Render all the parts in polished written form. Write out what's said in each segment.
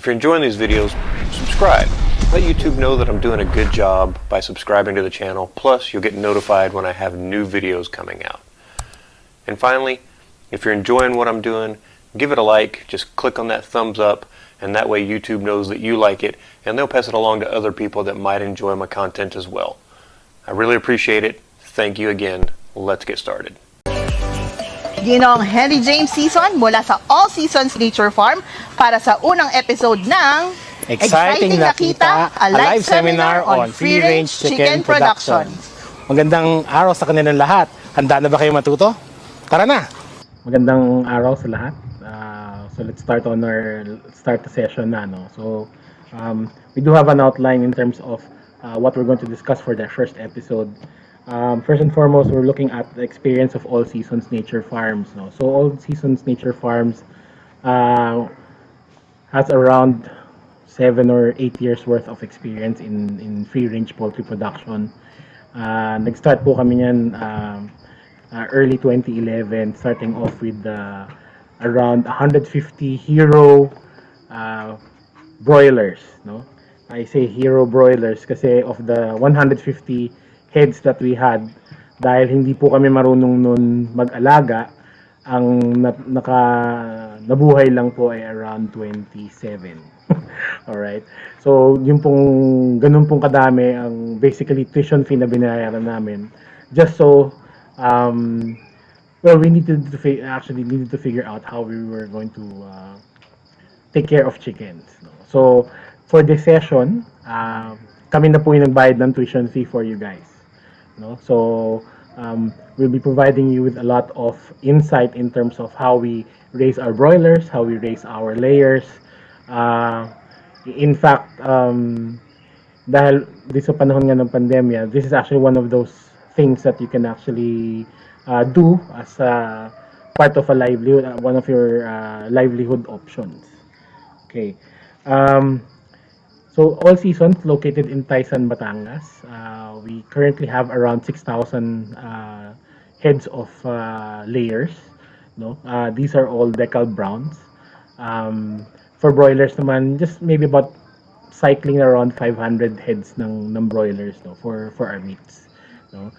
If you're enjoying these videos, subscribe. Let YouTube know that I'm doing a good job by subscribing to the channel. Plus, you'll get notified when I have new videos coming out. And finally, if you're enjoying what I'm doing, give it a like. Just click on that thumbs up, and that way YouTube knows that you like it, and they'll pass it along to other people that might enjoy my content as well. I really appreciate it. Thank you again. Let's get started. Ginoong Henry James Season mula sa All Seasons Nature Farm para sa unang episode ng Exciting Nakita, a live seminar on free-range chicken production. Magandang araw sa kanilang lahat. Handa na ba kayo matuto? Tara na! Magandang araw sa lahat. So let's start the session na. No? So we do have an outline in terms of what we're going to discuss for the first episode. First and foremost, we're looking at the experience of All Seasons Nature Farms. No? So All Seasons Nature Farms has around 7 or 8 years worth of experience in free-range poultry production. Nag-start po kami niyan early 2011, starting off with around 150 hero broilers. No? I say hero broilers kasi of the 150 heads that we had, dahil hindi po kami marunong nun mag-alaga, ang nabuhay lang po ay around 27. Alright, so yung ganun pong kadami ang basically tuition fee na binayaran namin, just so we needed to figure out how we were going to take care of chickens. No? So for this session, kami na po yung nagbayad ng tuition fee for you guys. No? So we'll be providing you with a lot of insight in terms of how we raise our broilers, how we raise our layers. In fact, dahil sa panahon nga ng pandemya, this is actually one of those things that you can actually do as a part of a livelihood, one of your livelihood options. Okay. So All Seasons located in Taysan, Batangas. We currently have around 6,000 heads of layers. No, these are all decal browns. For broilers naman, just maybe about cycling around 500 heads ng broilers, no, for our meats. No,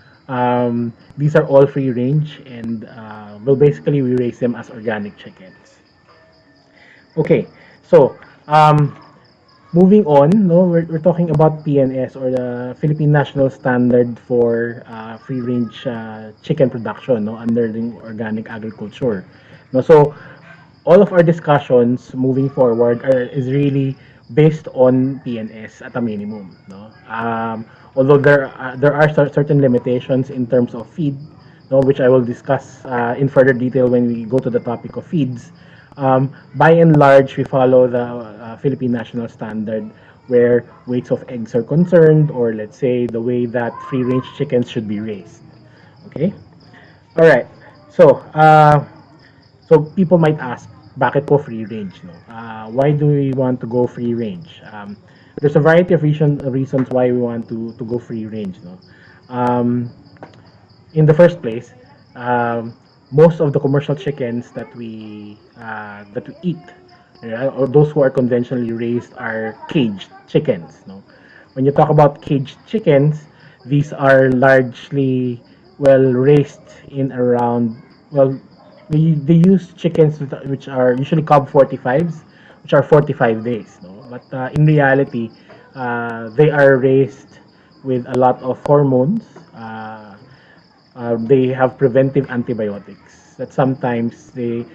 these are all free range, and basically we raise them as organic chickens. Okay, so moving on, no, we're talking about PNS, or the Philippine National Standard for free-range chicken production, no, under the organic agriculture. No, so all of our discussions moving forward is really based on PNS at a minimum. No, although there are certain limitations in terms of feed, no, which I will discuss in further detail when we go to the topic of feeds. By and large, we follow the Philippine National Standard where weights of eggs are concerned, or let's say the way that free-range chickens should be raised. Okay? All right. So, so people might ask, bakit po free-range? No? Why do we want to go free-range? There's a variety of reasons why we want to go free-range. No? In the first place, most of the commercial chickens that we eat, or those who are conventionally raised, are caged chickens. No? When you talk about caged chickens, these are largely raised in around they use chickens which are usually Cobb 45s, which are 45 days. No? But in reality, they are raised with a lot of hormones. They have preventive antibiotics that sometimes the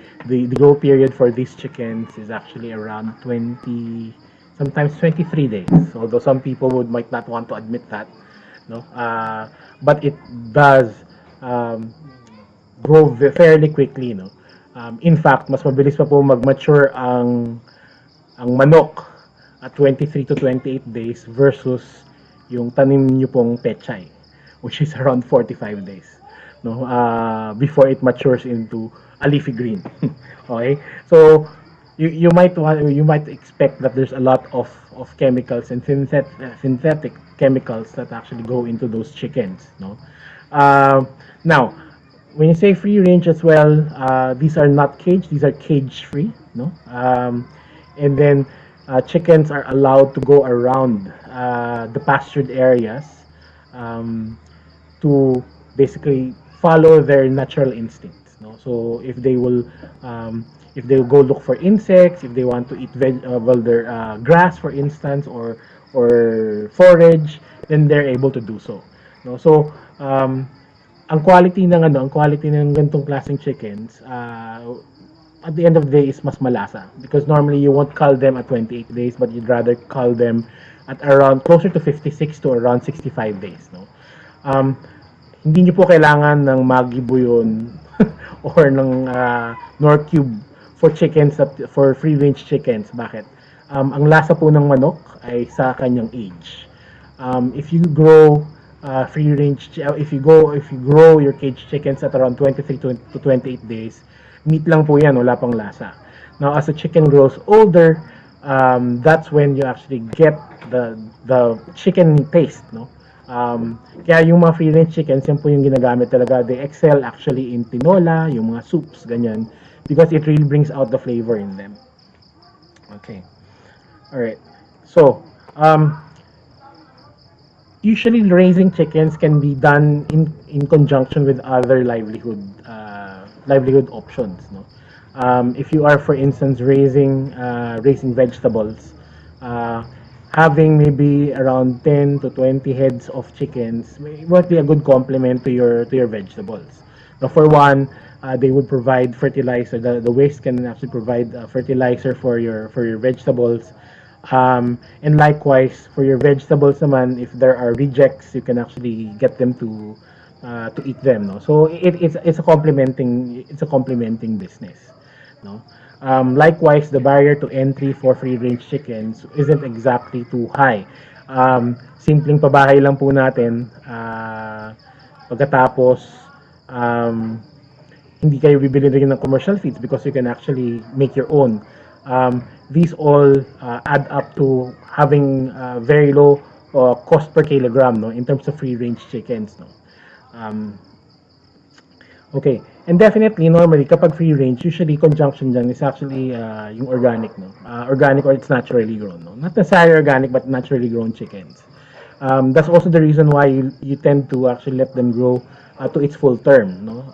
growth period for these chickens is actually around 20, sometimes 23 days. Although some people might not want to admit that, no, but it does grow fairly quickly, no. In fact, mas mabilis pa po mag-mature ang manok at 23 to 28 days versus yung tanim niyo pong pechay, which is around 45 days, no, before it matures into a leafy green. Okay, so you might expect that there's a lot of chemicals and synthetic chemicals that actually go into those chickens, no. Now, when you say free range as well, these are not caged; these are cage free, no. And then chickens are allowed to go around the pastured areas um, to basically follow their natural instincts. No? So if they will go look for insects, if they want to eat grass, for instance, or forage, then they're able to do so. No? So ang quality ng ganitong klaseng chickens, at the end of the day is mas malasa, because normally you won't cull them at 28 days, but you'd rather cull them at around closer to 56 to around 65 days. No? Hindi niyo po kailangan ng Maggi Buyon or ng Norcube for chickens, for free range chickens. Bakit? Ang lasa po ng manok ay sa kanyang age. If you grow free range, if you grow your cage chickens at around 23 to 28 days, meat lang po yan, wala pang lasa. Now, as a chicken grows older, that's when you actually get the chicken taste, no? Kaya yung mga free range chickens, yan po yung ginagamit talaga. They excel actually in tinola, yung mga soups, ganyan, because it really brings out the flavor in them. Okay. Alright. So, usually raising chickens can be done in conjunction with other livelihood options. No? If you are, for instance, raising vegetables, having maybe around 10 to 20 heads of chickens might be a good complement to your vegetables. Now, for one, they would provide fertilizer. The waste can actually provide fertilizer for your vegetables. And likewise, for your vegetables naman, if there are rejects, you can actually get them to eat them. No? So it's a complementing business. No? Likewise, the barrier to entry for free range chickens isn't exactly too high. Simpleng pabahay lang po natin. Pagkatapos, hindi kayo bibili rin ng commercial feeds because you can actually make your own. These all add up to having very low cost per kilogram, no, in terms of free range chickens. No? Okay, and definitely normally kapag free range, usually conjunction dyan is actually yung organic, no? Organic or it's naturally grown, no? Not necessarily organic but naturally grown chickens. That's also the reason why you tend to actually let them grow to its full term, no?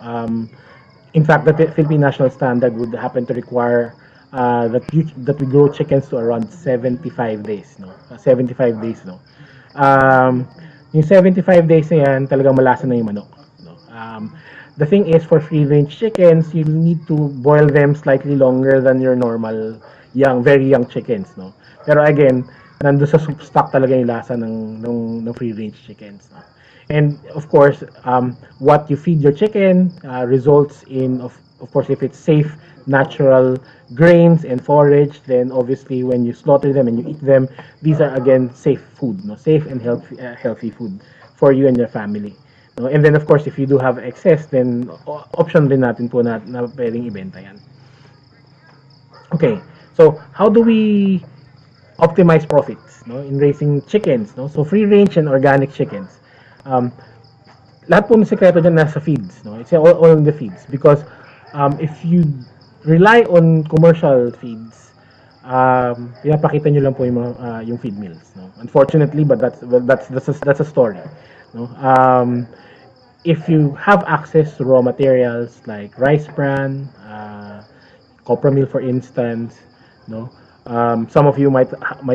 In fact, the Philippine National Standard would happen to require that we grow chickens to around 75 days, no? 75 days, no? Yung 75 days na yan, talagang malasa na yung manok, no? The thing is, for free range chickens, you need to boil them slightly longer than your normal very young chickens, no? Pero again, nandun sa soup stock talaga yung lasa ng free range chickens, no? And of course, what you feed your chicken results in, of course, if it's safe, natural grains and forage, then obviously when you slaughter them and you eat them, these are again safe food, no? Safe and healthy food for you and your family. No? And then of course, if you do have excess, then option din natin po na pwedeng ibenta yan. Okay, so how do we optimize profits, no, in raising chickens, no? So free range and organic chickens. Lahat po ng sekreto dyan nasa feeds, no? It's all in the feeds, because if you rely on commercial feeds, pinapakita nyo lang po yung feed mills, no? Unfortunately, but that's a story, no? If you have access to raw materials like rice bran, copra meal, for instance, no? Some of you might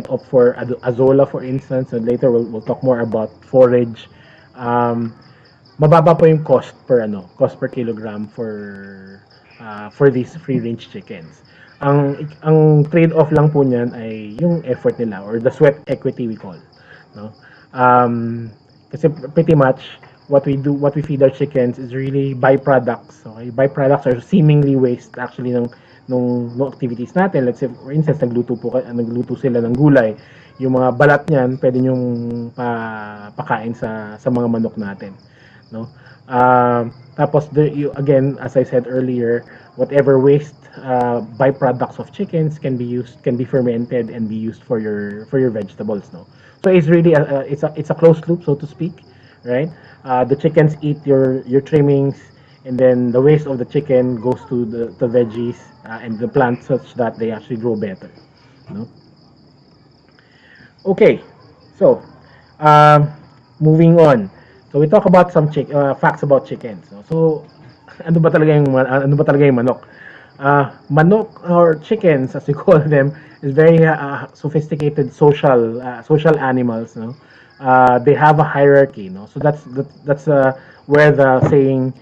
opt for azola, for instance, and later we'll talk more about forage. Mababa po yung cost per kilogram for these free range chickens. Ang trade-off lang po niyan ay yung effort nila, or the sweat equity we call, no? Kasi pretty much what we feed our chickens is really byproducts. Okay? Byproducts are seemingly waste actually ng activities natin. Let's say, for instance, nagluto sila ng gulay. Yung mga balat niyan, pwede nyong pakain sa mga manok natin, no? Tapos again, as I said earlier, whatever waste byproducts of chickens can be fermented and be used for your vegetables, no? So it's really it's a closed loop, so to speak, right? The chickens eat your trimmings, and then the waste of the chicken goes to the veggies and the plants, such that they actually grow better, no? Okay, so um, moving on. So we talk about some facts about chickens. No? So ano ba talaga yung manok? Manok or chickens, as we call them, is very sophisticated social animals. No, they have a hierarchy. No, so that's where the saying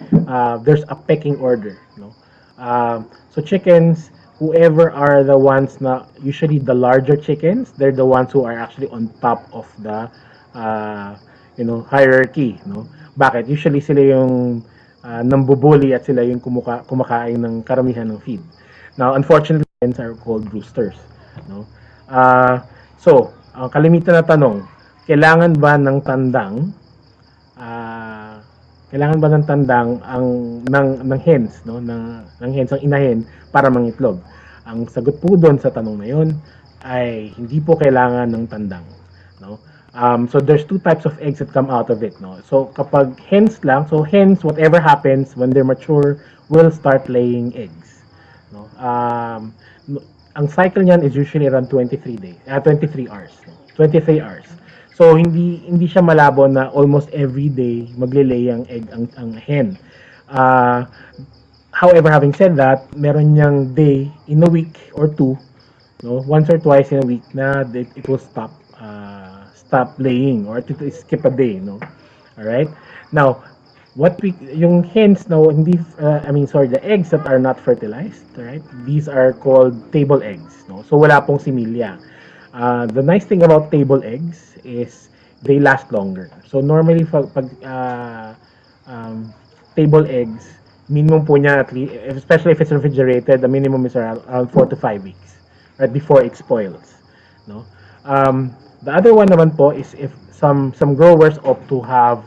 there's a pecking order. No, so chickens, whoever are the ones na usually the larger chickens, they're the ones who are actually on top of the hierarchy, no? Bakit? Usually sila yung nambubuli at sila yung kumakain ng karamihan ng feed. Now, unfortunately, chickens are called roosters, no? Ang kalimitan na tanong, kailangan ba ng tandang ah, kailangan ba ng tandang ng hens, no, ng hens ang inahin para mangitlog? Ang sagot po doon sa tanong na 'yon ay hindi po kailangan ng tandang, no. So there's two types of eggs that come out of it, no. So kapag hens lang, so hens, whatever happens when they're mature, will start laying eggs, no. Ang cycle niyan is usually around 23 days, 23 hours, no? 23 hours. So hindi siya malabo na almost every day magle-lay ang egg ang hen. Uh, However, having said that, meron niyang day in a week or two, no, once or twice in a week na it will stop laying, or it will skip a day, no. All right. Now, yung hens, no, hindi the eggs that are not fertilized, right? These are called table eggs, no. So wala pong similya. The nice thing about table eggs is they last longer. So normally pag table eggs, minimum po niya, at least, especially if it's refrigerated, the minimum is around 4 to 5 weeks, right, before it spoils, no. The other one naman po is if some growers opt to have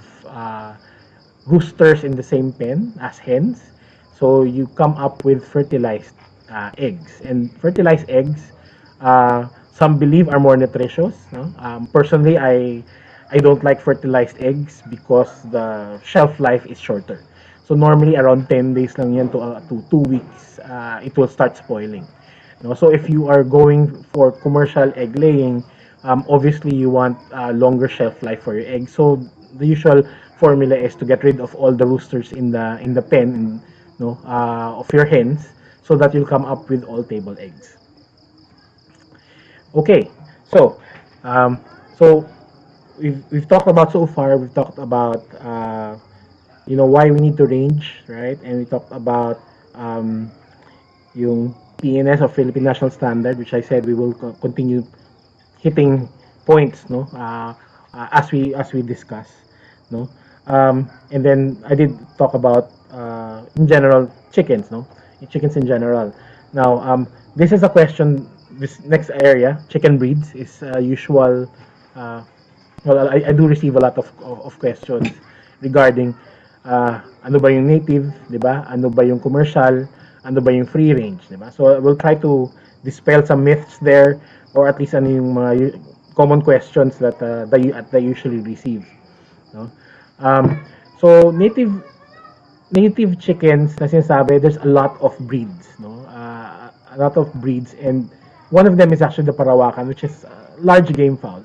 roosters in the same pen as hens, so you come up with fertilized eggs. And fertilized eggs, some believe are more nutritious, no? Personally, I don't like fertilized eggs because the shelf life is shorter. So normally around 10 days lang yan to 2 weeks, it will start spoiling. No? So if you are going for commercial egg laying, obviously you want longer shelf life for your eggs. So the usual formula is to get rid of all the roosters in the pen, no, of your hens, so that you'll come up with all table eggs. Okay, so so we've talked about so far. We've talked about why we need to range, right? And we talked about yung PNS, or Philippine National Standard, which I said we will continue hitting points, no, as we discuss, no. And then I did talk about in general chickens, no, chickens in general. Now, this is a question. This next area, chicken breeds, is usual. I do receive a lot of questions regarding ano ba yung native, di ba? Ano ba yung commercial? Ano ba yung free range, di ba? So we'll try to dispel some myths there, or at least ano yung mga common questions that they usually receive, no? So native chickens na sinasabi, there's a lot of breeds, no? A lot of breeds, and one of them is actually the Parawakan, which is large game fowl,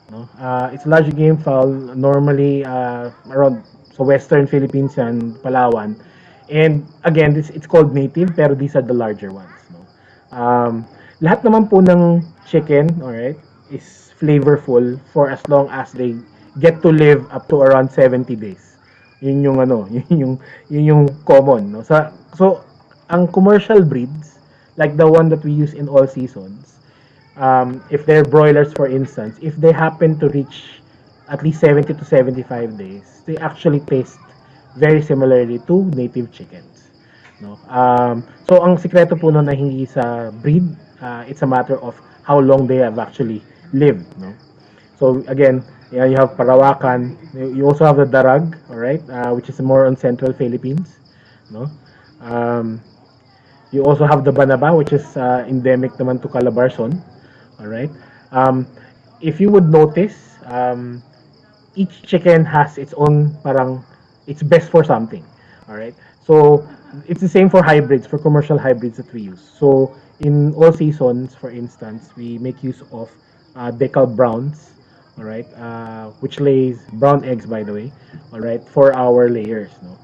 no? It's large game fowl, normally around sa western Philippines and Palawan. And again, it's called native, pero these are the larger ones, no? Lahat naman po ng chicken, alright, is flavorful for as long as they get to live up to around 70 days. Yun yung yun yung common, no? So ang commercial breeds, like the one that we use in all seasons, if they're broilers, for instance, if they happen to reach at least 70 to 75 days, they actually taste very similarly to native chickens, no. So ang sikreto po nun ay hindi sa breed, it's a matter of how long they have actually lived, no. So again, you have Parawakan, you also have the Darag, all right, which is more on central Philippines, no. You also have the Banaba, which is endemic naman to Calabarzon, all right. If you would notice, each chicken has its own it's best for something, all right. So it's the same for hybrids, for commercial hybrids that we use. So in all seasons, for instance, we make use of decal browns, all right, which lays brown eggs, by the way, all right, for our layers, no.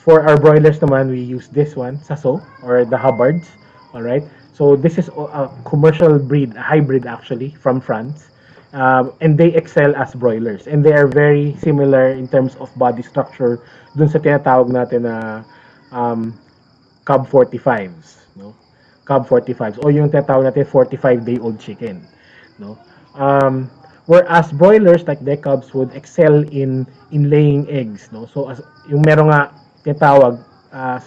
For our broilers naman, we use this one, Saso, or the Hubbards, all right. So this is a commercial breed, a hybrid actually, from France. And they excel as broilers. And they are very similar in terms of body structure dun sa tinatawag natin na um, Cub 45s, no? Cub 45s o yung tinatawag natin 45-day-old chicken, no? Whereas broilers like the cubs would excel in laying eggs, no? So as yung meron nga tinatawag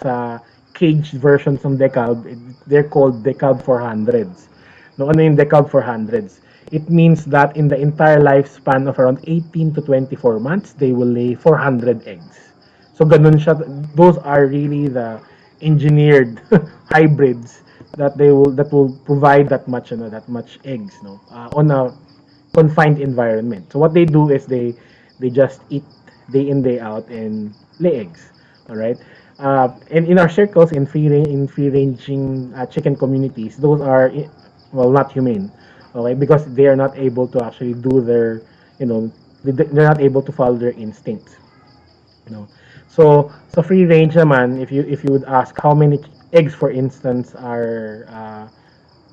sa caged versions ng decal, they're called decal 400s. No, ano yung decal 400s? It means that in the entire lifespan of around 18 to 24 months, they will lay 400 eggs. So ganun siya. Those are really the engineered hybrids that will provide that much eggs, no, on a confined environment. So what they do is they just eat day in day out and lay eggs. All right. And in our circles, in free ranging chicken communities, those are, well, not humane, okay, because they are not able to actually do their, they're not able to follow their instincts, you know. So sa free range naman, if you would ask how many eggs, for instance, are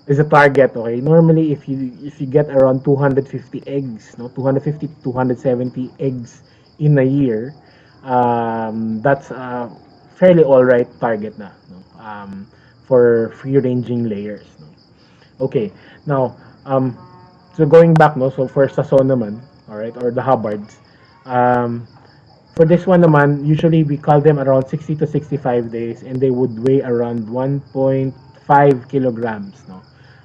is a target, okay, normally if you get around 250 eggs, no, 250 to 270 eggs in a year, that's a fairly all right target na, no, for free ranging layers, no. Okay, now so going back, no, so for Sason naman, all right, or the Hubbards, for this one naman, usually we call them around 60 to 65 days, and they would weigh around 1.5 kilograms, no,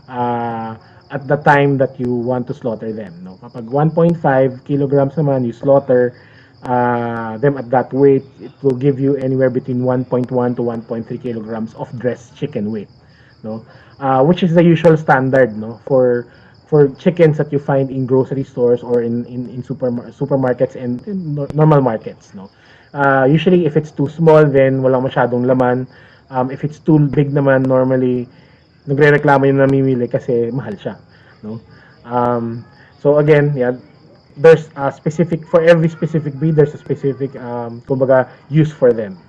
at the time that you want to slaughter them, no. Kapag 1.5 kilograms naman you slaughter them at that weight, it will give you anywhere between 1.1 to 1.3 kilograms of dressed chicken weight, no, which is the usual standard, no, for chickens that you find in grocery stores or in supermarkets and in normal markets, no. Usually if it's too small, then walang masyadong laman. If it's too big naman, normally nagrereklamo yung namimili kasi mahal siya, no. So again, yeah, there's a specific, for every specific breed, there's a specific kumbaga use for them.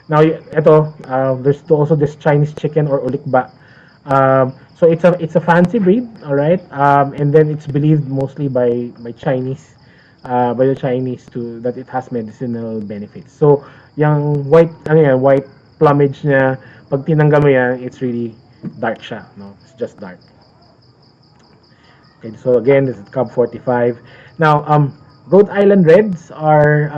Now ito, there's also this Chinese chicken or ulikba. So it's a fancy breed, all right, and then it's believed mostly by Chinese, by the Chinese to that it has medicinal benefits. So yung white plumage niya, pag tinanggal mo yan, it's really dark siya, no, it's just dark. Okay, so again, this is Cub 45. Now, Rhode Island Reds are,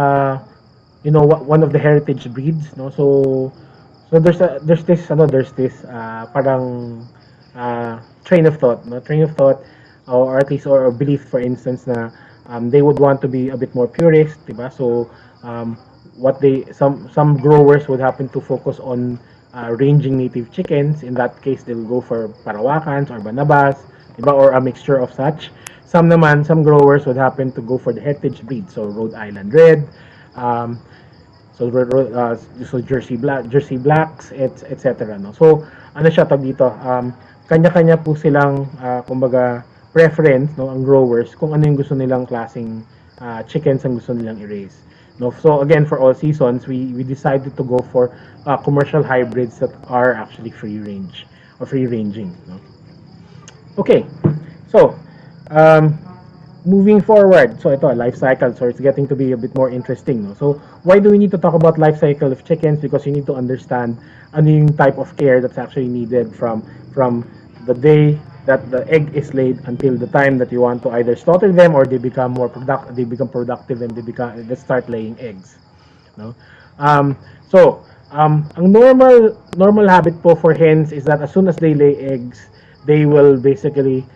one of the heritage breeds, no. So there's this parang train of thought, no, or at least or belief, for instance, na they would want to be a bit more purist, diba? So some growers would happen to focus on ranging native chickens. In that case, they'll go for Parawakans or Banabas, diba? Or a mixture of such. Some growers would happen to go for the heritage breed, so Rhode Island Red, so Jersey Blacks, etc. No? So ano siya tag dito? Kanya-kanya po silang kumbaga preference, no, ang growers kung ano yung gusto nilang klaseng chickens ang gusto nilang i-raise. No, so again, for all seasons, we decided to go for commercial hybrids that are actually free range or free ranging. No? Okay, so moving forward, so ito life cycle, so it's getting to be a bit more interesting. No? So why do we need to talk about life cycle of chickens? Because you need to understand ano yung type of care that's actually needed from the day that the egg is laid until the time that you want to either slaughter them or they become productive and they start laying eggs, no. Ang normal habit po for hens is that as soon as they lay eggs, they will basically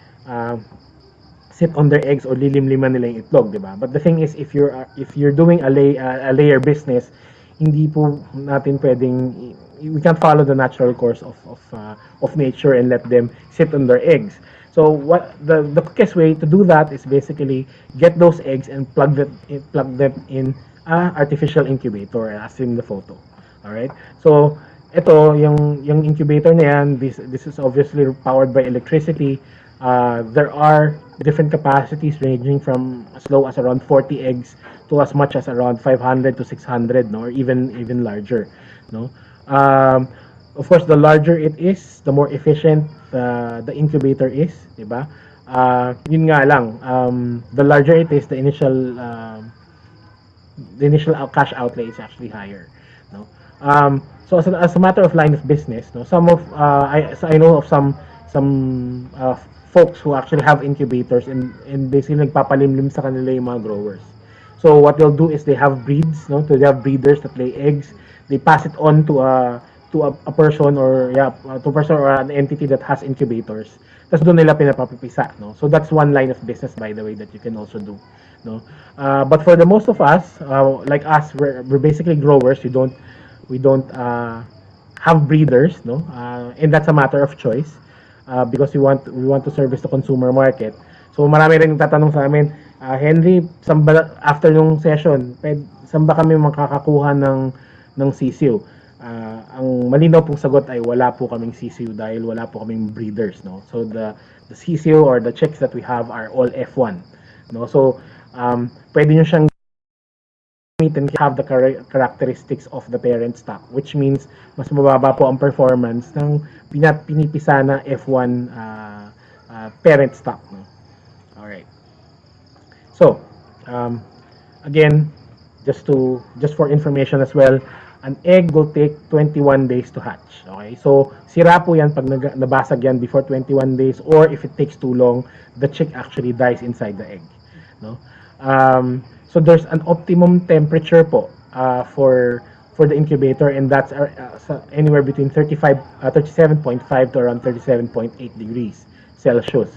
sit on their eggs or lilimliman nila yung itlog, diba? But the thing is, if you're doing a layer business, hindi po natin pwedeng, we can't follow the natural course of nature and let them sit on their eggs. So what the quickest way to do that is basically get those eggs and plug them in artificial incubator, as in the photo. All right. So ito yung incubator na yan, this is obviously powered by electricity. There are different capacities ranging from as low as around 40 eggs to as much as around 500 to 600, no, or even larger, no. Um, of course, the larger it is, the more efficient the incubator is, di ba? Yun nga lang, the larger it is, the initial cash outlay is actually higher, no. So as a matter of line of business, no, I know of some folks who actually have incubators and basically nagpapalimlim sa kanila yung mga growers. So what they'll do is they have breeds, no, so they have breeders that lay eggs. They pass it on to a person or to a person or an entity that has incubators. Tapos doon nila pinapapipisa, no. So that's one line of business, by the way, that you can also do, no. But for the most of us, like us, we're basically growers. We don't have breeders, no, and that's a matter of choice, because we want to service the consumer market. So marami rin tatanong sa amin, Henry, after nung session, saan ba kami makakakuha ng sisiw? Ang malinaw pong sagot ay wala po kaming sisiw dahil wala po kaming breeders, no. So the sisiw or the chicks that we have are all F1, no. So pwede nyo siyang and have the characteristics of the parent stock, which means mas mababa po ang performance ng pinipisa na F1 parent stock, no? All right. So, again, just for information as well, an egg will take 21 days to hatch. Okay? So, sira po yan pag nabasag yan before 21 days, or if it takes too long, the chick actually dies inside the egg, no? So there's an optimum temperature po for the incubator, and that's anywhere between 37.5 to around 37.8 degrees Celsius.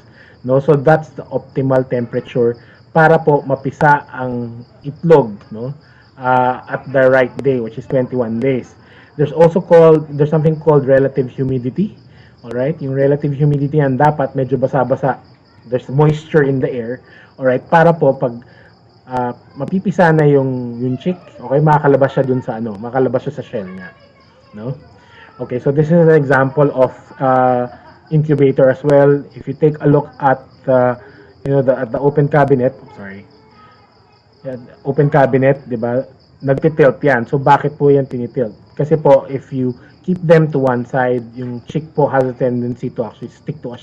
No, so that's the optimal temperature para po mapisa ang itlog, no, at the right day, which is 21 days. There's something called relative humidity. All right, yung relative humidity yan dapat medyo basa-basa. There's moisture in the air. All right, para po pag mapipisa na yung chick, okay, makakalabas siya sa shell niya, no? Okay, so this is an example of incubator as well. If you take a look at the open cabinet, open cabinet, 'di ba? Nagtitilt yan. So bakit po yan tinitilt? Kasi po if you keep them to one side, yung chick po has a tendency to actually stick to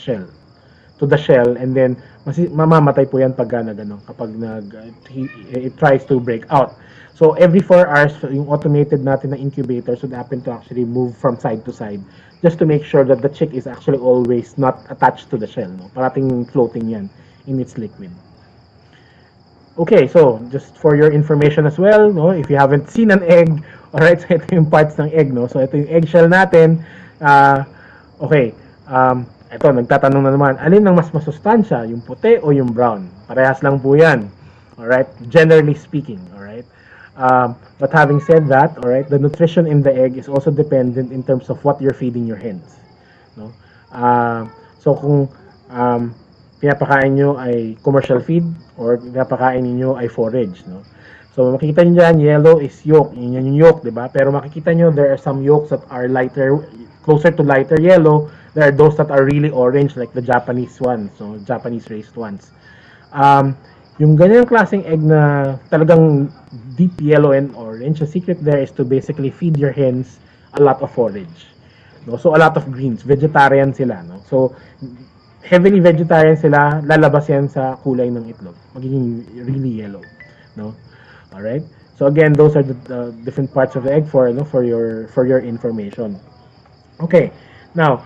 the shell, and then mamamatay po yan pag kapag it tries to break out. So every 4 hours, yung automated natin na incubator should happen to actually move from side to side, just to make sure that the chick is actually always not attached to the shell, no? Parating floating yan in its liquid. Okay, so just for your information as well, no, if you haven't seen an egg, alright, so ito yung parts ng egg, no. So ito yung eggshell natin. Okay, ito, nagtatanong na naman, alin ang mas masustansya, yung puti o yung brown? Parehas lang po yan. Alright? Generally speaking. Alright? But having said that, alright, the nutrition in the egg is also dependent in terms of what you're feeding your hens. No? So kung pinapakain nyo ay commercial feed or pinapakain niyo ay forage, no? So makikita niyo dyan, yellow is yolk. Yan yung yolk, diba? Pero makikita niyo there are some yolks that are closer to lighter yellow. There are those that are really orange, like the Japanese ones, so Japanese raised ones. Yung ganyang klaseng egg na talagang deep yellow and orange, the secret there is to basically feed your hens a lot of forage. No? So a lot of greens, vegetarian sila, no? So heavily vegetarian sila, lalabas yan sa kulay ng itlog. Magiging really yellow, no? All right? So again, those are the different parts of the egg for your information. Okay. Now,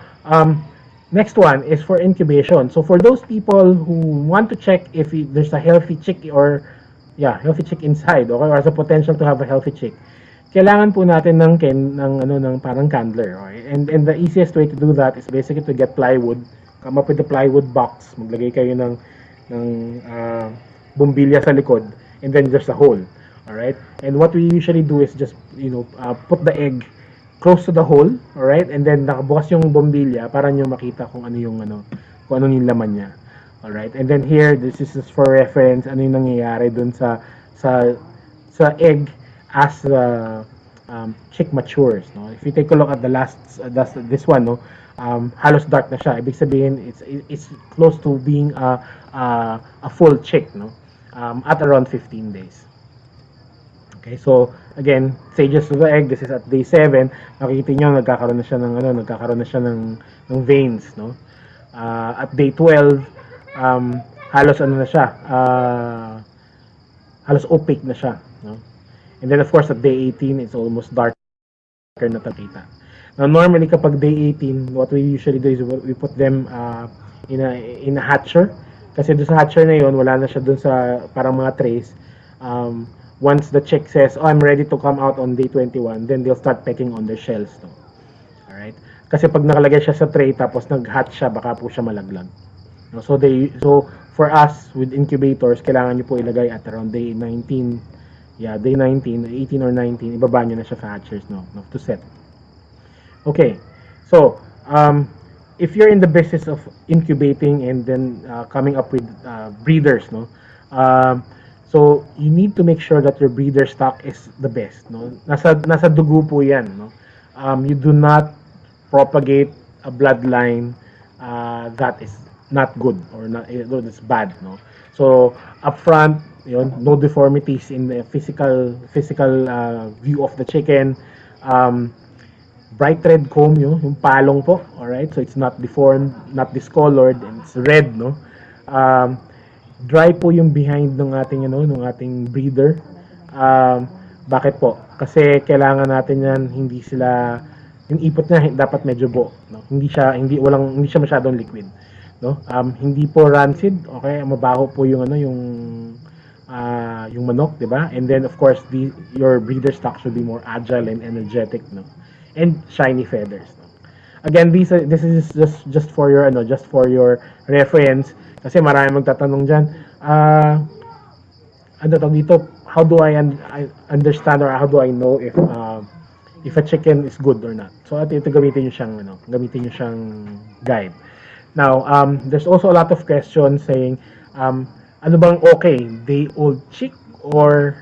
next one is for incubation. So for those people who want to check if there's a healthy chick healthy chick inside, okay, or has a potential to have a healthy chick, kailangan po natin ng parang candler, okay? And the easiest way to do that is basically to get plywood, come up with a plywood box, maglagay kayo ng bumbilya sa likod, and then there's a hole, all right? And what we usually do is just put the egg close to the hole, all right? And then nakabukas yung bombilya para nyo makita kung ano yung laman niya. All right? And then here, this is just for reference, ano yung nangyayari dun sa egg as the chick matures, no? If you take a look at this one, no, halos dark na siya. Ibig sabihin, it's close to being a full chick, no? At around 15 days. Okay, so again, stages of the egg, this is at day 7. Nakikita niyo nagkakaroon na siya ng veins, no? At day 12, halos na siya, halos opaque na siya, no? And then of course at day 18, it's almost darker na nakita. Now normally kapag day 18, what we usually do is we put them in a hatcher. Kasi doon sa hatcher na yon, wala na siya doon sa parang mga trays. Once the chick says, "Oh, I'm ready to come out on day 21," then they'll start pecking on their shells, no? All right? Kasi pag nakalagay siya sa tray tapos nag-hatch siya, baka po siya malaglag. No? So for us with incubators, kailangan niyo po ilagay at around day 19. Yeah, day 19, 18 or 19, ibaba niyo na siya sa hatchers, no, to set. Okay. So, if you're in the business of incubating and then coming up with breeders, no, so you need to make sure that your breeder stock is the best, no. Nasa dugo po 'yan, no. You do not propagate a bloodline that is not good or not that's bad, no. So upfront, yun, no deformities in the physical view of the chicken. Bright red comb yung palong po, all right? So it's not deformed, not discolored, and it's red, no. Dry po yung behind ng ating breeder. Bakit po? Kasi kailangan natin yan, hindi sila, yung ipot niya dapat medyo buo, no? Hindi siya masyadong liquid, no? Hindi po rancid, okay? Mabaho po yung yung manok, 'di ba? And then of course your breeder stock should be more agile and energetic, no? And shiny feathers, no? Again, this is just for your reference. Kasi marami magtatanong diyan, ano tawag dito, how do I understand or how do I know if a chicken is good or not? So ito gamitin niyo siyang guide. Now, there's also a lot of questions saying, ano bang okay, day-old chick or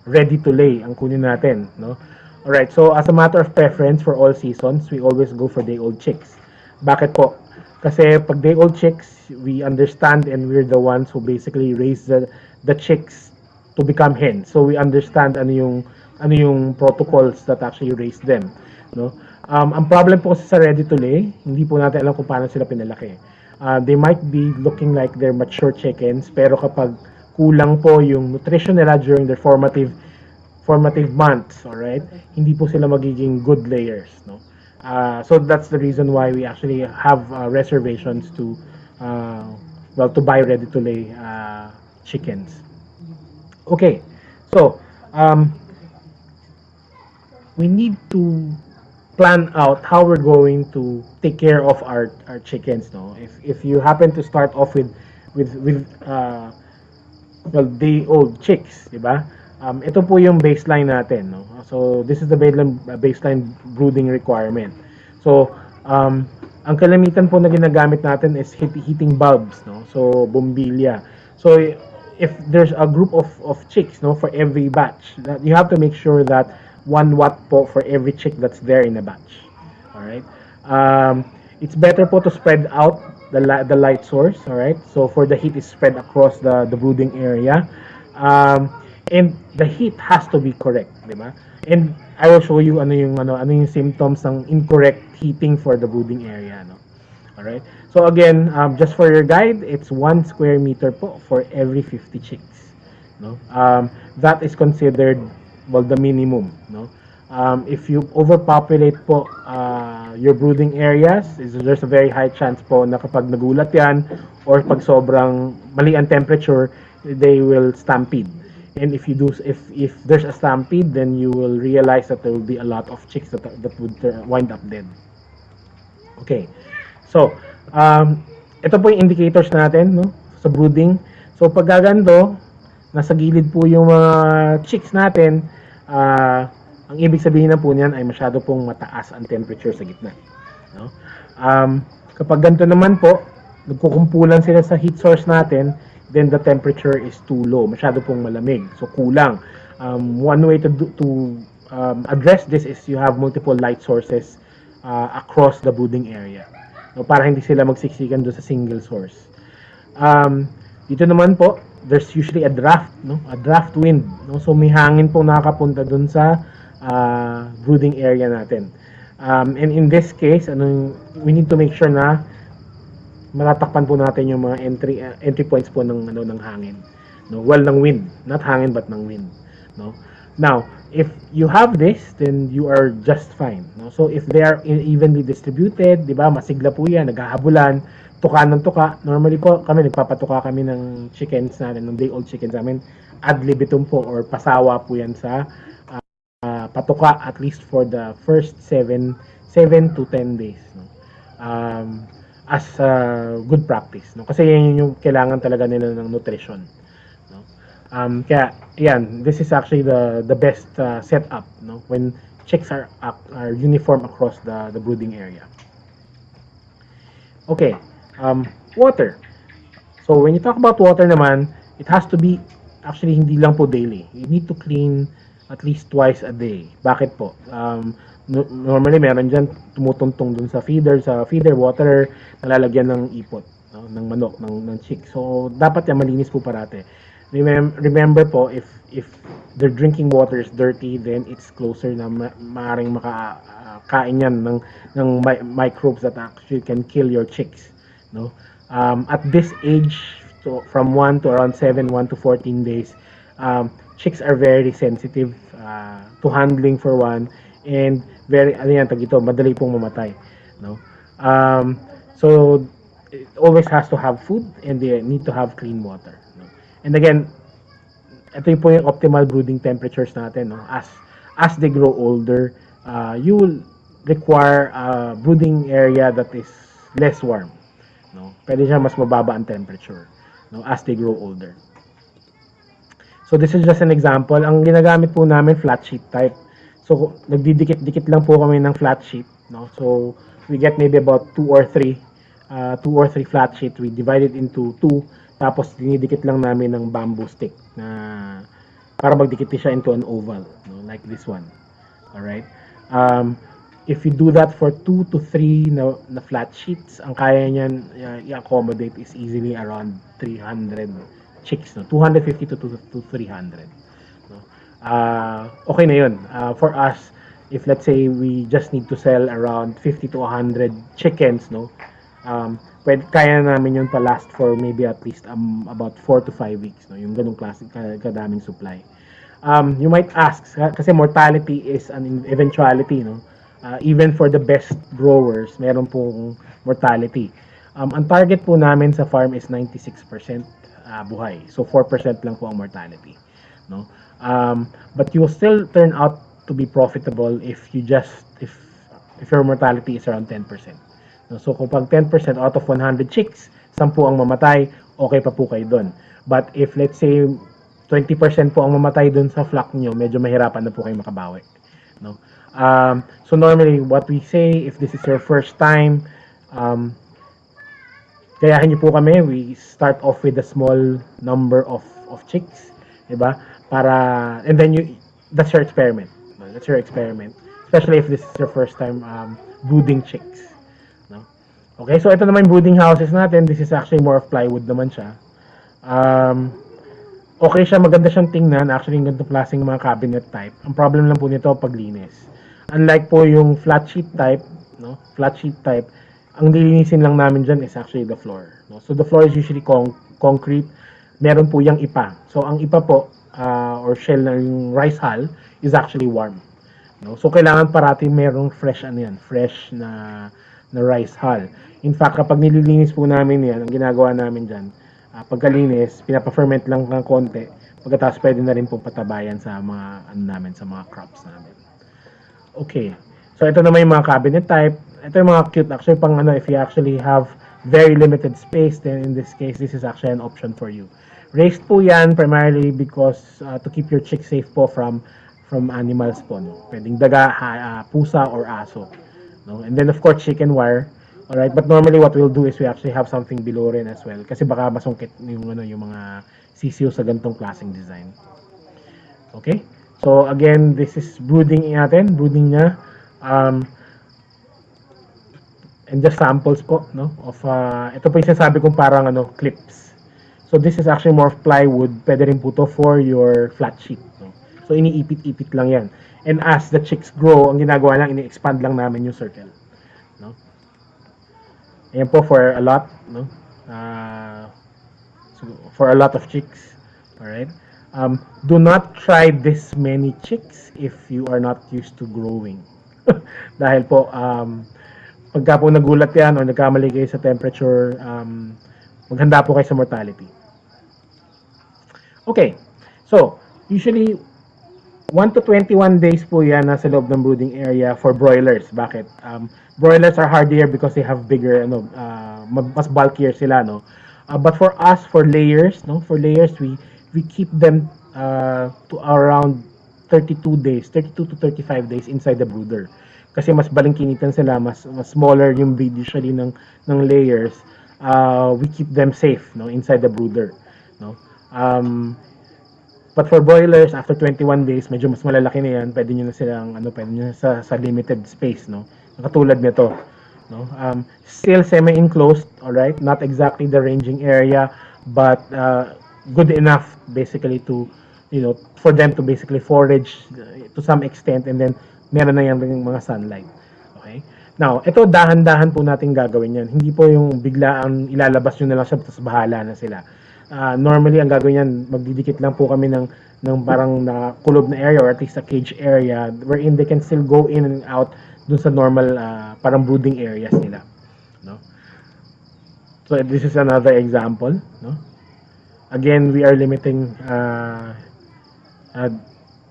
ready to lay ang kunin natin, no? Alright, so as a matter of preference for all seasons, we always go for day-old chicks. Bakit po? Kasi pag day-old chicks, we understand and we're the ones who basically raise the chicks to become hens. So we understand ano yung protocols that actually raise them, no? Ang problem po kasi sa ready to lay, hindi po natin alam kung paano sila pinalaki. They might be looking like they're mature chickens, pero kapag kulang po yung nutrition nila during their formative months, all right, hindi po sila magiging good layers, no? So that's the reason why we actually have reservations to buy ready to lay chickens. Okay, so we need to plan out how we're going to take care of our chickens, no? If you happen to start off with day-old chicks, di ba? Ito po yung baseline natin, no? So this is the baseline brooding requirement. So ang kalamitan po na ginagamit natin is heating bulbs, no? So bombilya. So if there's a group of chicks, no, for every batch, that you have to make sure that 1 watt po for every chick that's there in a batch. All right. It's better po to spread out the light source. All right. So for the heat is spread across the brooding area, and the heat has to be correct, di ba? And I will show you ano yung symptoms ng incorrect heating for the brooding area, no? All right. So again, just for your guide, it's 1 square meter po for every 50 chicks, no? That is considered the minimum, no? If you overpopulate po your brooding areas, there's a very high chance po na kapag nagulat yan or pag sobrang mali ang temperature, they will stampede. And if there's a stampede, then you will realize that there will be a lot of chicks that would wind up dead. Okay, so ito po yung indicators natin, no, sa brooding. So pag gagando, nasa gilid po yung mga chicks natin, ang ibig sabihin na po niyan ay masyado pong mataas ang temperature sa gitna, no? Kapag ganito naman po, nagkukumpulan sila sa heat source natin, then the temperature is too low, masyado pong malamig, so kulang. One way to address this is you have multiple light sources across the brooding area. No, para hindi sila magsiksikan doon sa single source. Dito naman po, there's usually a draft, no? A draft wind, no? So may hangin po nakakapunta doon sa brooding area natin. And in this case, we need to make sure na matatakpan po natin yung mga entry points po ng hangin. No, well, ng wind, not hangin but ng wind, no. Now, if you have this, then you are just fine, no. So if they are evenly distributed, 'di ba? Masigla po 'yan, naghahabulan, tuka ng tuka. Normally po kami nagpapatuka kami ng chickens natin, ng day-old chickens namin. Ad libitum po or pasawa po 'yan sa patuka at least for the first 7 to 10 days, no. As good practice, no? Kasi yan yung kailangan talaga nila ng nutrition, no? Kaya yan, this is actually the best setup, no? When chicks are uniform across the brooding area. Okay, water. So when you talk about water naman, it has to be actually hindi lang po daily. You need to clean at least twice a day. Bakit po? Normally meron dyan tumutuntong dun sa feeder water, nalalagyan ng ipot, no? Ng manok, ng chick. So dapat yan malinis po parate. Remember po, if their drinking water is dirty, then it's closer na maaring makakain yan ng microbes that actually can kill your chicks, no. At this age, so from 1 to around 1 to 14 days, chicks are very sensitive to handling for one, and madali pong mamatay, no. So it always has to have food, and they need to have clean water, no? And again, ito po yung optimal brooding temperatures natin, no. As they grow older, you will require a brooding area that is less warm, no. Pwede siya mas mababa ang temperature, no, as they grow older. So this is just an example. Ang ginagamit po namin flat sheet type. So nagdidikit-dikit lang po kami ng flat sheet, no. So we get maybe about 2 or 3 flat sheet. We divide it into 2, tapos dinidikit lang namin ng bamboo stick na para magdikit siya into an oval, no, like this one. All right. If you do that for 2 to 3 na flat sheets, ang kaya niyan i-accommodate is easily around 300 chicks, no? 250 to 300. No? Okay na yun. For us, if let's say we just need to sell around 50 to 100 chickens, no? Kaya namin yun pa-last for maybe at least about 4 to 5 weeks, no? Yung ganung klase kadaming supply. You might ask, kasi mortality is an eventuality, no? Even for the best growers, meron pong mortality. Ang target po namin sa farm is 96% buhay. So 4% lang po ang mortality, no? But you will still turn out to be profitable if your mortality is around 10%. No? So kung pag 10% out of 100 chicks, 10 ang mamatay, okay pa po kayo doon. But if let's say 20% po ang mamatay doon sa flock niyo, medyo mahirapan na po kayo makabawi, no? So normally what we say, if this is your first time, gayahin niyo po kami. We start off with a small number of chicks, diba? And then that's your experiment. That's your experiment. Especially if this is your first time brooding chicks, no? Okay, so ito naman brooding houses natin. This is actually more of plywood naman siya. Okay siya, maganda siyang tingnan. Actually, yung ganitong klaseng mga cabinet type. Ang problem lang po nito, paglinis. Unlike po yung flat sheet type, no? Flat sheet type, ang lilinisin lang namin dyan is actually the floor, no? So the floor is usually concrete. Meron po yung ipa. So ang ipa po, or shell na yung rice hull, is actually warm, no? So kailangan parati merong fresh na rice hull. In fact, kapag nililinis po namin yan, ang ginagawa namin dyan, pagkalinis, pinapa-ferment lang ng konti. Pagkatapos pwede na rin pong patabayan sa sa mga crops namin. Okay. So ito naman yung mga cabinet type. Ito yung mga cute. Actually, if you actually have very limited space, then in this case, this is actually an option for you. Raised po yan primarily because to keep your chicks safe po from animals po, no? Pwedeng daga, pusa, or aso, no? And then of course, chicken wire. Alright, but normally what we'll do is we actually have something below rin as well. Kasi baka masungkit yung mga sisiyo sa ganitong klaseng design. Okay? So again, this is brooding natin. Brooding niya. and just samples po, no, of ito po yung sinasabi kong parang clips. So this is actually more of plywood. Pwede rin po to for your flat sheet, no? So iniipit-ipit lang yan. And as the chicks grow, ang ginagawa lang, ini-expand lang namin yung circle, no? Ayan po for a lot, no? So for a lot of chicks, all right? Do not try this many chicks if you are not used to growing. Dahil po, pagka po nagulat yan o nagkamali kayo sa temperature, maghanda po kayo sa mortality. Okay, so usually 1 to 21 days po yan nasa loob ng brooding area for broilers. Bakit? Broilers are hardier because they have bigger, mas bulkier sila, no? But for us, for layers, no? For layers, we keep them to around 32 days, 32 to 35 days inside the brooder. Kasi mas balingkinitan sila, mas smaller yung breed usually ng layers. We keep them safe, no, inside the brooder, no. But for broilers, after 21 days, medyo mas malalaki na yan. Pwede nyo na silang, pwede nyo na sa limited space, no. Katulad nito, no. Still semi-enclosed, alright? Not exactly the ranging area, but good enough basically to, for them to basically forage to some extent, and then meron na yan mga sunlight. Okay? Now, ito dahan-dahan po natin gagawin yan. Hindi po yung bigla ang ilalabas nyo na lang siya tapos bahala na sila. Normally, ang gagawin yan, magdidikit lang po kami ng parang kulob na area or at least a cage area wherein they can still go in and out dun sa normal parang brooding areas nila. No? So, this is another example. No? Again, we are limiting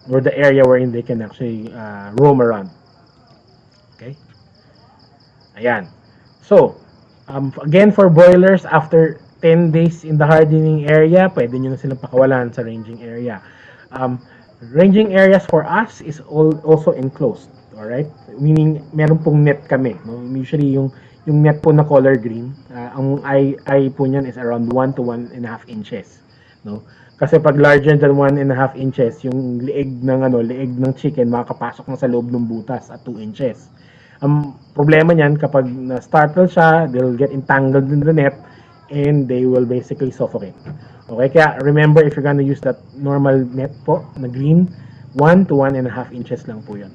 or the area wherein they can actually roam around. Okay? Ayan. So, again, for broilers, after 10 days in the hardening area, pwede nyo na silang pakawalan sa ranging area. Ranging areas for us is also enclosed. Alright? Meaning, meron pong net kami. No? Usually, yung net po na color green, ang eye po niyan is around 1 to 1.5 inches. No? Kasi pag larger than 1.5 inches, yung leeg ng chicken makakapasok na sa loob ng butas at 2 inches. Ang problema niyan, kapag na-startle siya, they'll get entangled in the net and they will basically suffocate. Okay, kaya remember, if you're gonna use that normal net po na green, 1 to 1.5 inches lang po yun.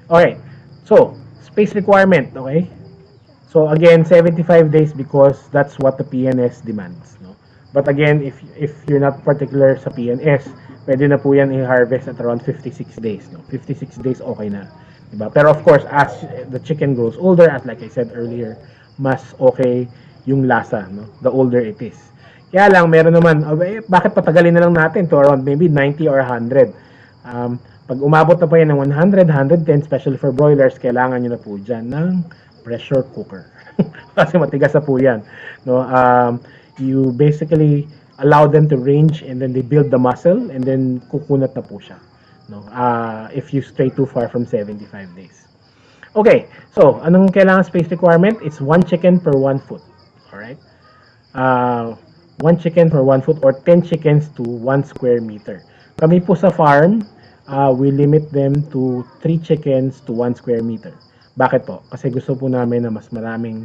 Okay, so space requirement, okay? So again, 75 days because that's what the PNS demands, no? But again, if you're not particular sa PNS, pwede na po yan i-harvest at around 56 days, no? 56 days okay na, diba? Pero of course, as the chicken grows older, as like I said earlier, mas okay yung lasa, no? The older it is. Kaya lang, meron naman, bakit patagalin na lang natin to around maybe 90 or 100? Pag umabot na pa yan ng 100, 110, especially for broilers, kailangan nyo na po dyan ng pressure cooker. Kasi matigas na po yan, no? You basically allow them to range and then they build the muscle and then kukunat na po siya, no? If you stray too far from 75 days. Okay, so anong kailangan space requirement? It's 1 chicken per 1 foot. Alright? 1 chicken per 1 foot or 10 chickens to 1 square meter. Kami po sa farm, we limit them to 3 chickens to 1 square meter. Bakit po? Kasi gusto po namin na mas maraming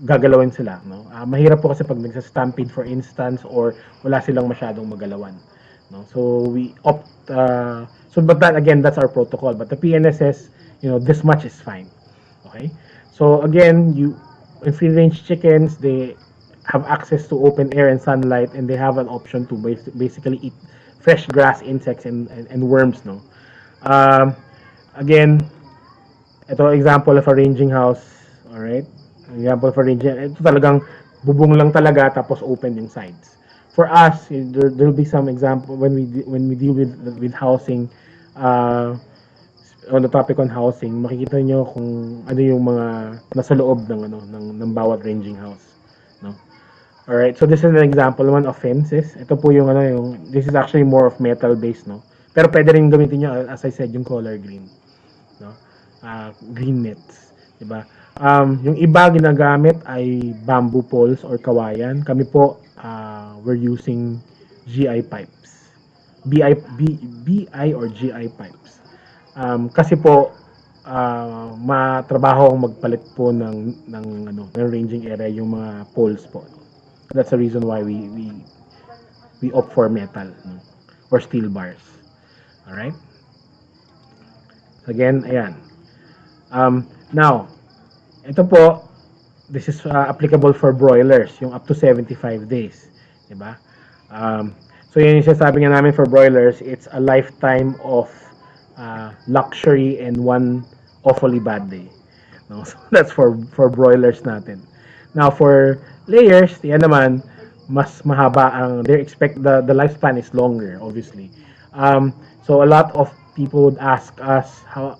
gagalawin sila, no? Mahirap po kasi pag nagsa-stampede for instance or wala silang masyadong magalawan, no? So we opt but that again, that's our protocol, but the PNS says, this much is fine. Okay? So again, in free range chickens, they have access to open air and sunlight, and they have an option to basically eat fresh grass, insects and worms, no? Again, ito example of a ranging house. All right? Example for ranging, ito talagang bubong lang talaga tapos open yung sides. For us, there'll be some example when we deal with housing, on the topic on housing, makikita nyo kung ano yung mga nasa loob ng bawat ranging house, no? All right, so this is an example one of fences. Ito po yung this is actually more of metal based, no? Pero pwede rin gamitin nyo, as I said, yung color green, no? Green nets, diba? Yung iba ginagamit ay bamboo poles or kawayan. Kami po, we're using GI pipes. BI or GI pipes. Kasi po, matrabaho ang magpalit po ng ranging area yung mga poles po. That's the reason why we opt for metal, no? Or steel bars. All right? Again, ayan. Now, ito po, this is applicable for broilers, yung up to 75 days. Diba? So, yun yung sinasabi nga namin for broilers, it's a lifetime of luxury and one awfully bad day. No? So, that's for broilers natin. Now, for layers, yan naman, mas mahaba ang, they expect the lifespan is longer, obviously. So, a lot of people would ask us, how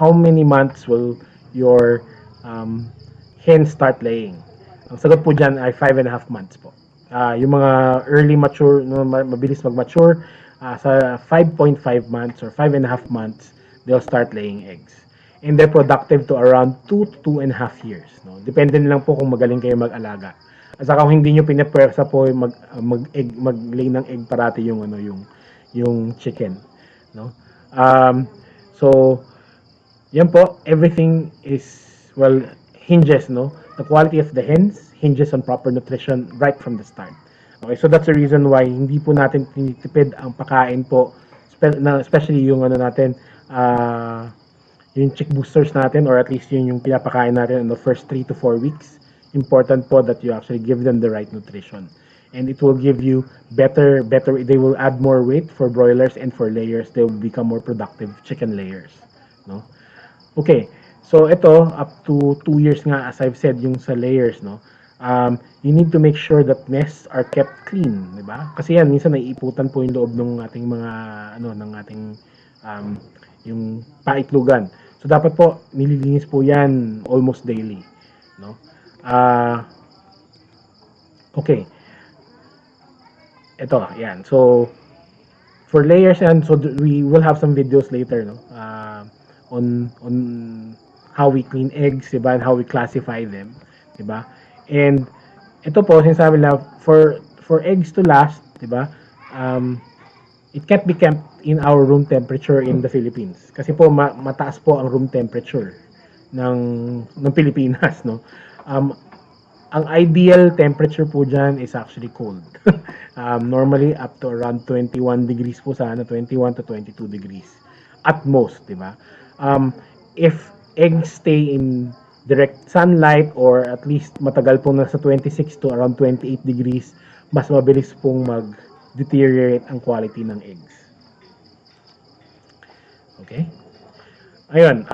many months will your hens start laying? Ang sagot po dyan ay 5.5 months po. Yung mga early mature, no, mabilis mag-mature, sa 5.5 months or 5.5 months, they'll start laying eggs. And they're productive to around 2 to 2.5 years. No? Depende lang po kung magaling kayo mag-alaga. At saka kung hindi nyo pinapwersa po mag-lay ng egg parati yung chicken, no? So yan po, everything is, well, hinges, no? The quality of the hens hinges on proper nutrition right from the start. Okay, so that's the reason why hindi po natin tinitipid ang pagkain po, especially yung yung chick boosters natin, or at least yung pinapakain natin in the first 3 to 4 weeks. Important po that you actually give them the right nutrition, and it will give you better, they will add more weight for broilers, and for layers they will become more productive chicken layers, no? Okay, so ito up to 2 years nga, as I've said, yung sa layers, no? You need to make sure that nests are kept clean, di ba? Kasi yan, minsan naiiputan po yung loob ng ating mga ng ating yung paitlugan. So dapat po nililinis po yan almost daily, no? Okay. Ito, yan. So for layers yan, so we will have some videos later, no? On how we clean eggs, diba? And how we classify them, diba? And ito po, sinasabi lang, for eggs to last, diba? It can't be kept in our room temperature in the Philippines. Kasi po mataas po ang room temperature ng Pilipinas, no? Ang ideal temperature po dyan is actually cold. Normally up to around 21 degrees po sana, 21 to 22 degrees at most, di ba? If eggs stay in direct sunlight, or at least matagal po nasa 26 to around 28 degrees, mas mabilis pong mag-deteriorate ang quality ng eggs. Okay? Ayun,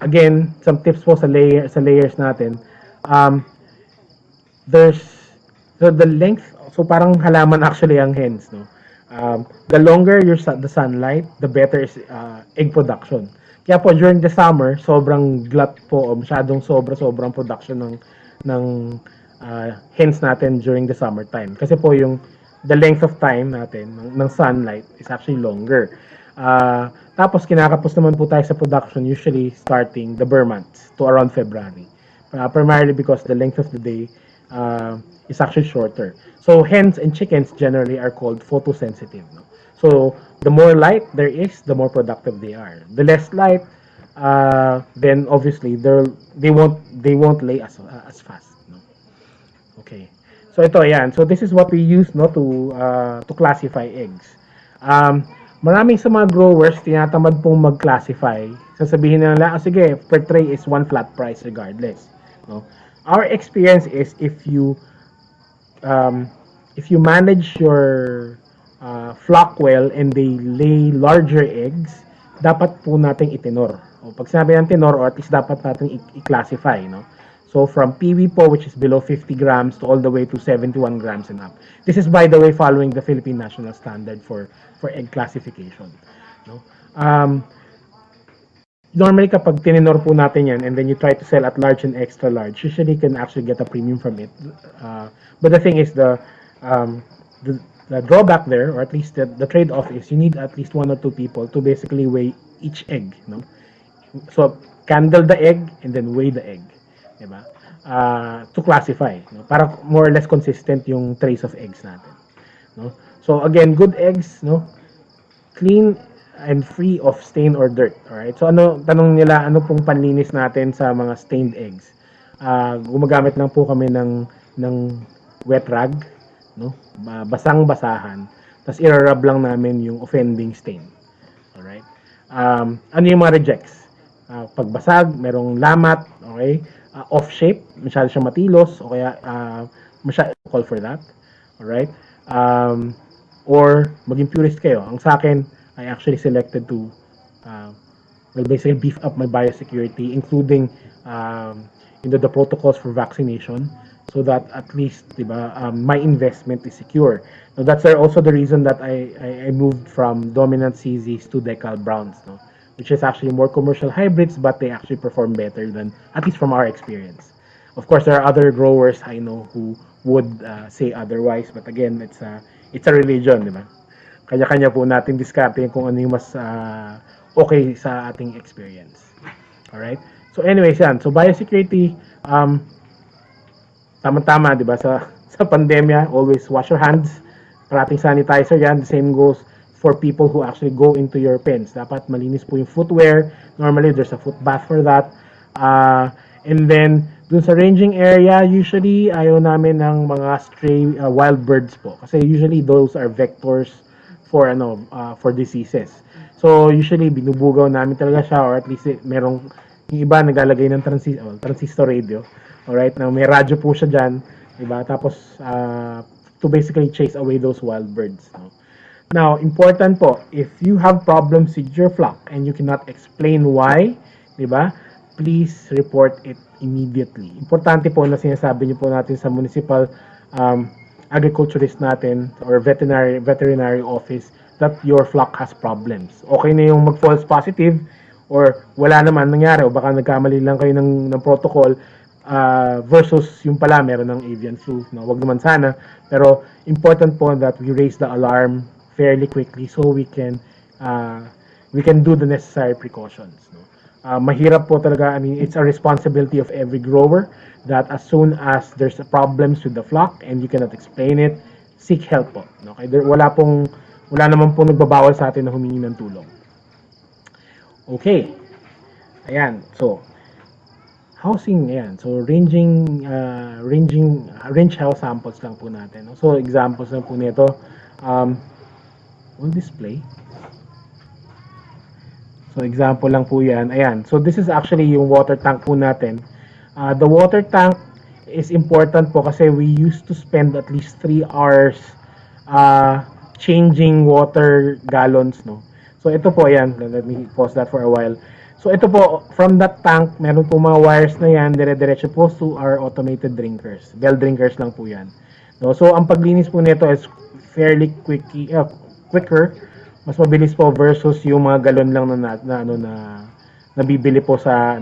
again, some tips po sa layers natin. There's the length, so parang halaman actually ang hens, no? The longer the sunlight, the better is egg production. Kaya po during the summer, sobrang glut po, o masyadong sobrang production ng hens natin during the summertime. Kasi po the length of time natin ng sunlight is actually longer. Tapos kinakapos naman po tayo sa production usually starting the burr months to around February. Primarily because the length of the day is actually shorter. So hens and chickens generally are called photosensitive, no? So the more light there is, the more productive they are. The less light, then obviously they won't lay as fast, no? Okay. So ito, yan. So this is what we use, no, to classify eggs. Maraming sa mga growers tinatamad pong mag-classify. Sasabihin nila, sige, per tray is one flat price regardless, no? Our experience is if you manage your flock well and they lay larger eggs, dapat po nating itinor. O pag sinabi ng tenor, or at least dapat nating i-classify, no? So from PV po, which is below 50 grams, to all the way to 71 grams and up. This is, by the way, following the Philippine National Standard for egg classification, no? Normally, kapag tinenor po natin yan, and then you try to sell at large and extra large, usually you can actually get a premium from it. But the thing is, the drawback there, or at least the trade-off is, you need at least 1 or 2 people to basically weigh each egg, no? So, candle the egg, and then weigh the egg, diba? To classify, no? Para more or less consistent yung trays of eggs natin, no? So, again, good eggs, no? Clean and free of stain or dirt. Alright? So ano, tanong nila, ano pong panlinis natin sa mga stained eggs? Gumagamit lang po kami ng wet rag, no? Basang-basahan. Tapos irarub lang namin yung offending stain. Alright? Ano yung mga rejects? Pagbasag, merong lamat, okay? Off shape, masyado siya matilos, o kaya masyado call for that. Alright? Or maging purist kayo. Ang sa akin, I actually selected to basically beef up my biosecurity, including the protocols for vaccination, so that at least, diba, my investment is secure. Now that's also the reason that I moved from dominant CZs to decal browns, no? Which is actually more commercial hybrids, but they actually perform better than, at least from our experience. Of course, there are other growers I know who would say otherwise, but again, it's a religion, diba? Kanya-kanya po natin diskarte kung ano yung mas okay sa ating experience. Alright? So anyways, yan. So biosecurity, tama-tama, di ba? Sa pandemya, always wash your hands. Parating sanitizer yan. The same goes for people who actually go into your pens. Dapat malinis po yung footwear. Normally, there's a foot bath for that. And then, dun sa ranging area, usually, ayaw namin ng mga stray wild birds po. Kasi usually, those are vectors for diseases. So, usually, binubugaw namin talaga siya, or at least merong, yung iba naglalagay ng transistor radio. Alright, now may radyo po siya dyan, diba? Tapos, to basically chase away those wild birds. No? Now, important po, if you have problems with your flock and you cannot explain why, diba? Please report it immediately. Importante po na sinasabi niyo po natin sa municipal agriculturist natin or veterinary office that your flock has problems. Okay na yung mag-false positive or wala naman nangyari o baka nagkamali lang kayo ng protocol versus yung pala meron ng avian flu. No? Wag naman sana. Pero important po that we raise the alarm fairly quickly so we can do the necessary precautions. No? Mahirap po talaga. I mean, it's a responsibility of every grower that as soon as there's problems with the flock and you cannot explain it, seek help po. Okay? Wala naman po nagbabawal sa atin na humingi ng tulong. Okay. Ayan. So, housing, ayan. So, range house samples lang po natin. So, examples lang po nito. On display. So, example lang po yan. Ayan. So, this is actually yung water tank po natin. The water tank is important po kasi we used to spend at least 3 hours changing water gallons, no? So, ito po, ayan. Let me pause that for a while. So, ito po, from that tank, meron po mga wires na yan, dire-diretso po to our automated drinkers. Bell drinkers lang po yan. No? So, ang paglinis po nito is fairly quicker. Mas mabilis po versus yung mga galon lang na nabibili po sa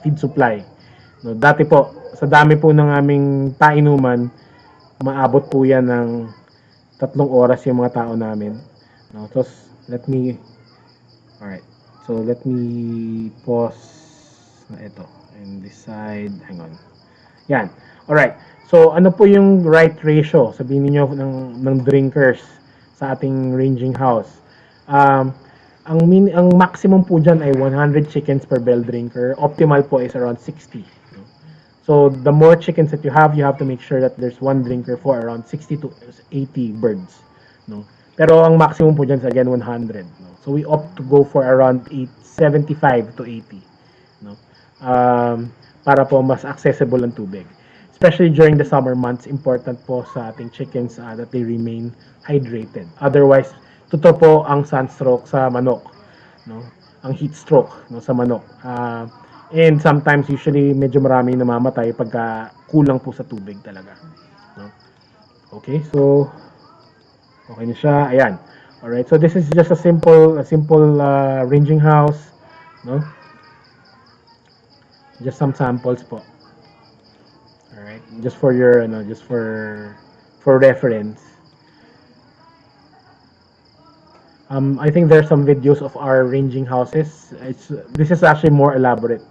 feed supply. No, dati po, sa dami po ng aming painuman, maabot po yan ng 3 oras yung mga tao namin. No, so let me pause na ito and this side. Hang on. Yan. Alright. So ano po yung right ratio? Sabihin niyo ng drinkers sa ating ranging house. Ang maximum po dyan ay 100 chickens per bell drinker. Optimal po is around 60. So, the more chickens that you have to make sure that there's one drinker for around 60 to 80 birds. No? Pero ang maximum po dyan is again 100. No? So, we opt to go for around 75 to 80. No? Para po mas accessible ang tubig. Especially during the summer months, important po sa ating chickens that they remain hydrated. Otherwise, totoo po ang sunstroke sa manok, no? Ang heat stroke, no, sa manok. And sometimes, usually, medyo marami namamatay pagka kulang po sa tubig talaga. No? Okay, so, okay na siya. Ayan. Alright, so this is just a simple ranging house. No? Just some samples po. Alright, just for your, just for reference. I think there's some videos of our ranging houses. This is actually more elaborate.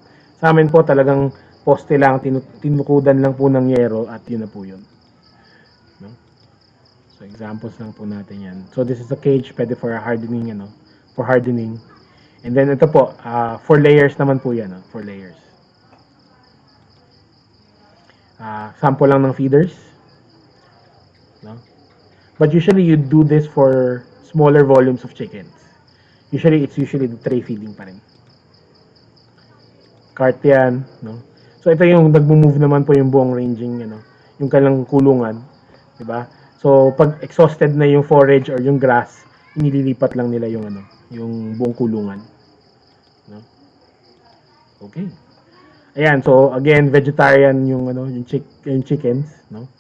Sa amin po talagang poste lang, tinukudan lang po ng yero at yun na po yun. No? So examples lang po natin yan. So this is a cage, pwede for hardening, for hardening. And then ito po, 4 layers naman po yan, 4 layers. Sample lang ng feeders. No? But usually you do this for smaller volumes of chickens. It's usually the tray feeding pa rin. Cart yan, no? So ito yung nagmo-move naman po yung buong ranging, yung kanilang kulungan, 'di ba? So pag exhausted na yung forage or yung grass, inililipat lang nila yung yung buong kulungan, no? Okay. Ayan, so again, vegetarian yung yung chickens, no?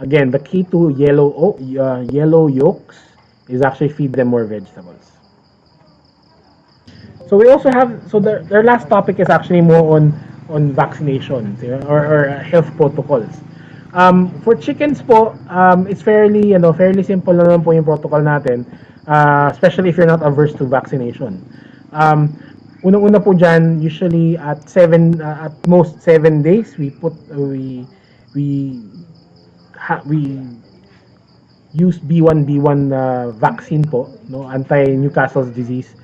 Again, the key to yellow yolks is actually feed them more vegetables. So we also have, so their last topic is actually more on vaccinations or health protocols. For chickens po, it's fairly simple naman po yung protocol natin, especially if you're not averse to vaccination. Unang-una po dyan, usually at most 7 days, we use B1 vaccine po, no, anti-Newcastle's disease,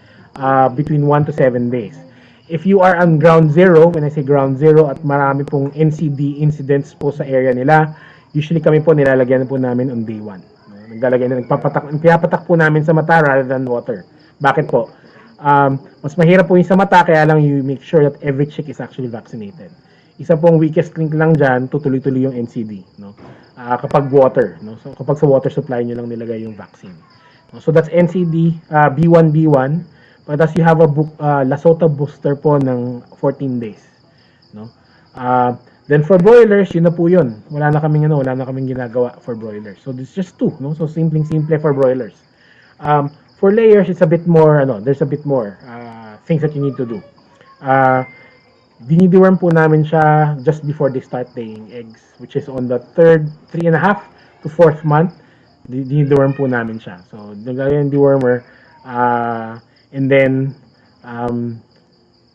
between 1 to 7 days. If you are on ground zero, when I say ground zero, at marami pong NCD incidents po sa area nila, usually kami po nilalagyan po namin on day 1. Pinapatak po namin sa mata rather than water. Bakit po? Mas mahirap po yung sa mata, kaya lang you make sure that every chick is actually vaccinated. Isa pong weakest link lang dyan, tutuloy-tuloy yung NCD, no? Kapag water, no? So kapag sa water supply nyo lang nilagay yung vaccine. So that's NCD, B1. Tapos you have a Lasota booster po ng 14 days, no? Then for broilers, yun na po yun. Wala na kaming ginagawa for broilers. So this is just 2, no? So simple for broilers. For layers, it's a bit more, there's a bit more things that you need to do. Dinideworm po namin siya just before they start laying eggs, which is on the 3.5 to 4th month. Dinideworm po namin siya. So naglalagay yung dewormer, and then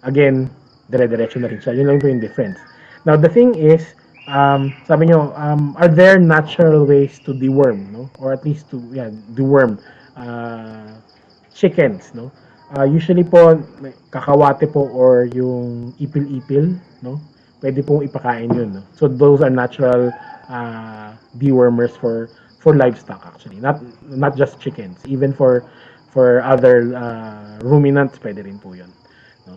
again, dire-diretso na rin siya. Yun lang po yung difference. Now the thing is, sabi nyo, are there natural ways to deworm, no? Or at least to deworm chickens, no? Usually po kakawate po or yung ipil-ipil, no? Pwede pong ipakain yun, no? So those are natural dewormers for livestock actually. Not just chickens, even for other ruminants pwede rin po yun, no?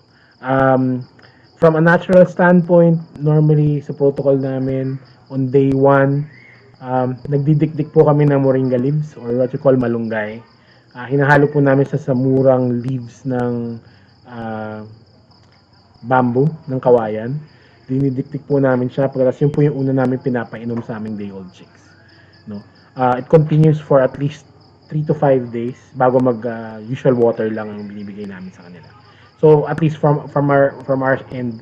From a natural standpoint, normally sa protocol namin on day 1, nagdidikdik po kami ng moringa leaves or what you call malunggay. Hinahalo po namin sa murang leaves ng bamboo, ng kawayan. Dinidikdik po namin siya, pagkatapos yun po yung una namin pinapainom sa aming day-old chicks, no? It continues for at least 3 to 5 days bago usual water lang ang binibigay namin sa kanila. So at least from our end,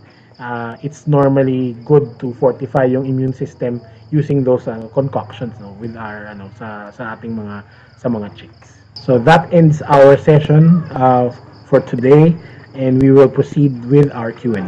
it's normally good to fortify yung immune system using those concoctions, no, with our sa ating mga chicks. So that ends our session for today, and we will proceed with our Q&A.